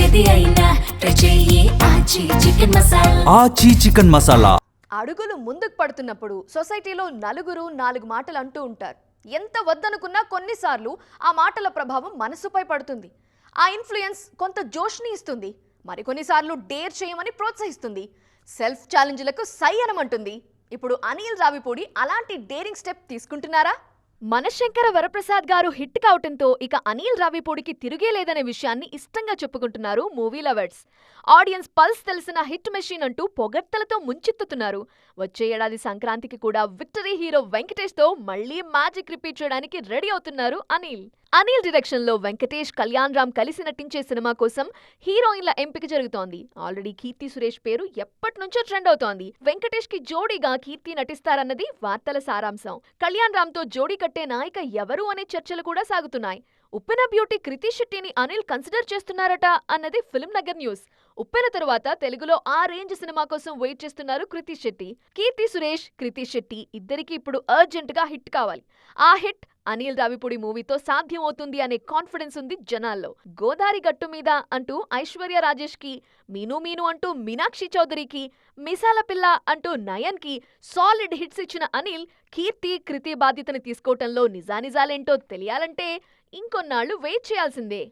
ఏది అయినా ట్రై చెయ్యి ఆచి చికెన్ మసాలా. ఆచి చికెన్ మసాలా. అడుగులు ముందుకు పడుతున్నప్పుడు సొసైటీలో నలుగురు నాలుగు మాటలు అంటూ ఉంటారు. ఎంత వద్దనుకున్నా కొన్నిసార్లు ఆ మాటల ప్రభావం మనసుపై పడుతుంది. ఆ ఇన్ఫ్లుయెన్స్ కొంత జోష్ని ఇస్తుంది, మరికొన్నిసార్లు డేర్ చేయమని ప్రోత్సహిస్తుంది, సెల్ఫ్ ఛాలెంజ్లకు సై అనమంటుంది. ఇప్పుడు అనిల్ రావిపూడి అలాంటి డేరింగ్ స్టెప్ తీసుకుంటున్నారా? మనశంకర వరప్రసాద్ గారు హిట్ కావటంతో ఇక అనిల్ రావిపూడికి తిరిగే లేదనే విషయాన్ని ఇష్టంగా చెప్పుకుంటున్నారు మూవీ లవర్స్. ఆడియన్స్ పల్స్ తెలిసిన హిట్ మెషిన్ అంటూ పొగడ్తలతో ముంచెత్తుతున్నారు. వచ్చే ఏడాది సంక్రాంతికి కూడా విక్టరీ హీరో వెంకటేష్ తో మళ్లీ మ్యాజిక్ రిపీట్ చేయడానికి రెడీ అవుతున్నారు అనిల్. అనిల్ డైరెక్షన్ లో వెంకటేష్, కళ్యాణ్ రామ్ కలిసి నటించే సినిమా కోసం హీరోయిన్ల ఎంపిక జరుగుతోంది. ఆల్రెడీ కీర్తి సురేష్ పేరు ఎప్పటి నుంచో ట్రెండ్ అవుతోంది. వెంకటేష్ కి జోడీగా కీర్తి నటిస్తారన్నది వార్తల సారాంశం. కళ్యాణ్ రామ్ తో జోడీ కట్టే నాయిక ఎవరు అనే చర్చలు కూడా సాగుతున్నాయి. ఉప్పెన బ్యూటీ కృతి శెట్టిని అనిల్ కన్సిడర్ చేస్తున్నారట అన్నది ఫిల్మ్ నగర్ న్యూస్. ఉప్పెన తరువాత తెలుగులో ఆ రేంజ్ సినిమా కోసం వెయిట్ చేస్తున్నారు కృతి శెట్టి. కీర్తి సురేష్, కృతి శెట్టి ఇద్దరికి ఇప్పుడు అర్జెంట్ గా హిట్ కావాలి. ఆ హిట్ అనిల్ రావిపూడి మూవీతో సాధ్యం అవుతుంది అనే కాన్ఫిడెన్స్ ఉంది జనాల్లో. గోదారి గట్టు మీద అంటూ ఐశ్వర్య రాజేష్ కి, మీను మీను అంటూ మీనాక్షి చౌదరికి, మిసాల పిల్ల అంటూ నయన్ కి సాలిడ్ హిట్స్ ఇచ్చిన అనిల్ కీర్తి, కృతి బాధ్యతని తీసుకోవటంలో నిజానిజాలేంటో తెలియాలంటే ఇంకొన్నాళ్లు వెయిట్ చేయాల్సిందే.